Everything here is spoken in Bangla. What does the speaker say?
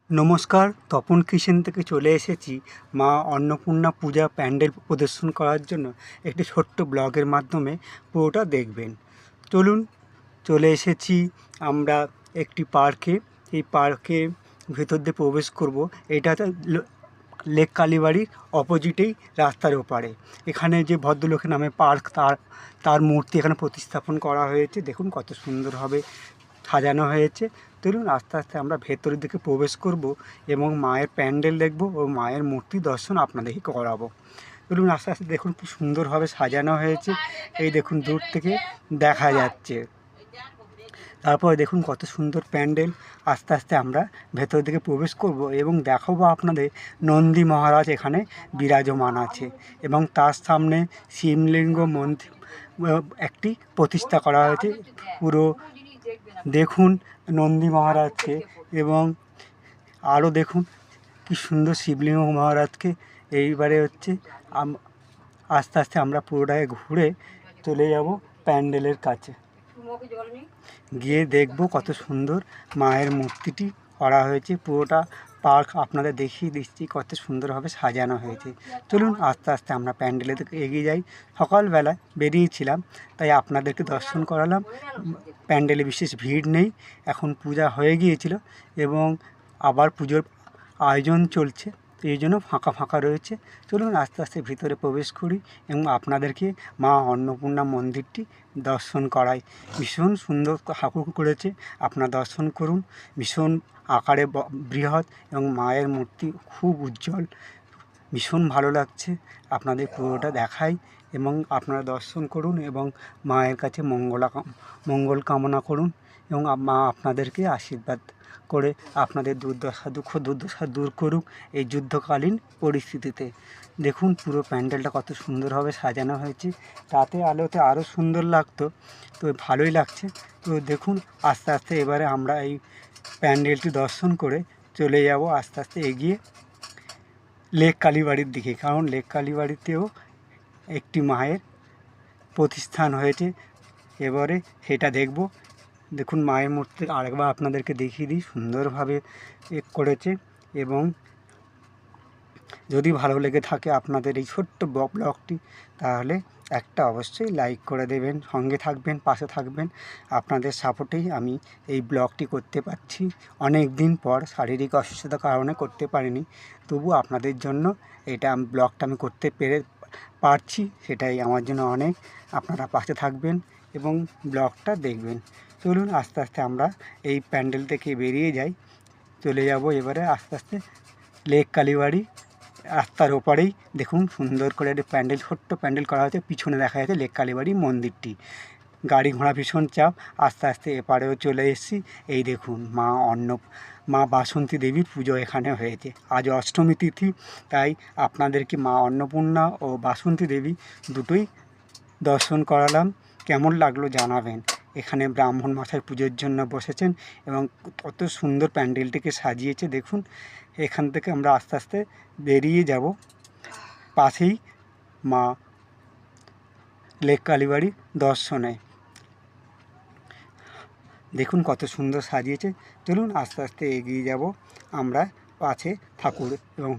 নমস্কার, তপন কিচেন থেকে চলে এসেছি মা অন্নপূর্ণা পূজা প্যান্ডেল প্রদর্শন করার জন্য। একটি ছোট্ট ব্লগের মাধ্যমে পুরোটা দেখবেন। চলুন, চলে এসেছি আমরা একটি পার্কে। এই পার্কে ভেতর দিয়ে প্রবেশ করব। এটা লেক কালীবাড়ির অপোজিটেই, রাস্তার ওপারে। এখানে যে ভদ্রলোকের নামে পার্ক, তার মূর্তি এখানে প্রতিস্থাপন করা হয়েছে। দেখুন কত সুন্দরভাবে সাজানো হয়েছে। চলুন আস্তে আস্তে আমরা ভেতরের দিকে প্রবেশ করব এবং মায়ের প্যান্ডেল দেখব ও মায়ের মূর্তি দর্শন আপনাদেরকে করাবো। চলুন আস্তে আস্তে দেখুন খুব সুন্দরভাবে সাজানো হয়েছে। এই দেখুন দূর থেকে দেখা যাচ্ছে। তারপরে দেখুন কত সুন্দর প্যান্ডেল। আস্তে আস্তে আমরা ভেতর দিকে প্রবেশ করব এবং দেখাবো আপনাদের নন্দী মহারাজ এখানে বিরাজমান আছে এবং তার সামনে শিবলিঙ্গ মন্দির একটি প্রতিষ্ঠা করা হয়েছে। পুরো দেখুন নন্দী মহারাজকে এবং আরও দেখুন কি সুন্দর শিবলিঙ্গ মহারাজকে। এইবারে হচ্ছে আস্তে আস্তে আমরা পুরোটাকে ঘুরে চলে যাব প্যান্ডেলের কাছে, গিয়ে দেখব কত সুন্দর মায়ের মূর্তিটি করা হয়েছে। পুরোটা পার্ক আপনাদের দেখিয়ে দিচ্ছি কত সুন্দরভাবে সাজানো হয়েছে। চলুন আস্তে আস্তে আমরা প্যান্ডেলের দিকে এগিয়ে যাই। সকালবেলা বেরিয়েছিলাম, তাই আপনাদেরকে দর্শন করালাম। প্যান্ডেলে বিশেষ ভিড় নেই, এখন পূজা হয়ে গিয়েছিল এবং আবার পুজোর আয়োজন চলছে, এই জন্য ফাঁকা ফাঁকা রয়েছে। চলুন আস্তে আস্তে ভিতরে প্রবেশ করি এবং আপনাদেরকে মা অন্নপূর্ণা মন্দিরটি দর্শন করাই। ভীষণ সুন্দর ঠাকুর করেছে, আপনারা দর্শন করুন। ভীষণ আকারে বৃহৎ এবং মায়ের মূর্তি খুব উজ্জ্বল, ভীষণ ভালো লাগছে। আপনাদের পুরোটা দেখাই এবং আপনারা দর্শন করুন এবং মায়ের কাছে মঙ্গল কামনা করুন এবং মা আপনাদেরকে আশীর্বাদ করে আপনাদের দুর্দশা দূর করুক এই যুদ্ধকালীন পরিস্থিতিতে। দেখুন পুরো প্যান্ডেলটা কত সুন্দরভাবে সাজানো হয়েছে, রাতে আলোতে আরও সুন্দর লাগতো, তো ভালোই লাগছে। তো দেখুন আস্তে আস্তে এবারে আমরা এই প্যান্ডেলটি দর্শন করে চলে যাব আস্তে আস্তে এগিয়ে লেক কালীবাড়ির দিকে, কারণ লেক কালীবাড়িতেও একটি মায়ের প্রতিষ্ঠান হয়েছে। এবারে সেটা দেখব। দেখুন মায়ের মূর্তি আরেকবার আপনাদেরকে দেখিয়ে দিই, সুন্দরভাবে করেছে। এবং যদি ভালো লেগে থাকে আপনাদের এই ছোট্ট ব্লগটি, তাহলে একটা অবশ্যই লাইক করে দেবেন, সঙ্গে থাকবেন, পাশে থাকবেন। আপনাদের সাপোর্টেই আমি এই ব্লগটি করতে পারছি। অনেক দিন পর শারীরিক অসুস্থতার কারণে করতে পারিনি, তবু আপনাদের জন্য এটা ব্লগটা আমি করতে পারছি, সেটাই আমার জন্য অনেক। আপনারা পাশে থাকবেন এবং ব্লগটা দেখবেন। চলুন আস্তে আস্তে আমরা এই প্যান্ডেল থেকে বেরিয়ে যাই, চলে যাব এবারে আস্তে আস্তে লেক কালীবাড়ি। রাস্তার ওপারেই দেখুন সুন্দর করে একটা প্যান্ডেল, ছোট্ট প্যান্ডেল করা হয়েছে, পিছনে দেখা যাচ্ছে লেক কালীবাড়ি মন্দিরটি। গাড়ি ঘোড়া ভীষণ চাপ, আস্তে আস্তে এপারেও চলে এসেছি। এই দেখুন মা বাসন্তী দেবীর পুজো এখানে হয়েছে। আজ অষ্টমী তিথি, তাই আপনাদেরকে মা অন্নপূর্ণা ও বাসন্তী দেবী দুটোই দর্শন করালাম। কেমন লাগলো জানাবেন। এখানে ব্রাহ্মণ মশাই পুজোর জন্য বসেছেন এবং কত সুন্দর প্যান্ডেলটিকে সাজিয়েছে দেখুন। এখান থেকে আমরা আস্তে আস্তে বেরিয়ে যাব, পাশেই মা লেক কালীবাড়ি দর্শনে। দেখুন কত সুন্দর সাজিয়েছে। চলুন আস্তে আস্তে এগিয়ে যাব আমরা, পাশে ঠাকুর এবং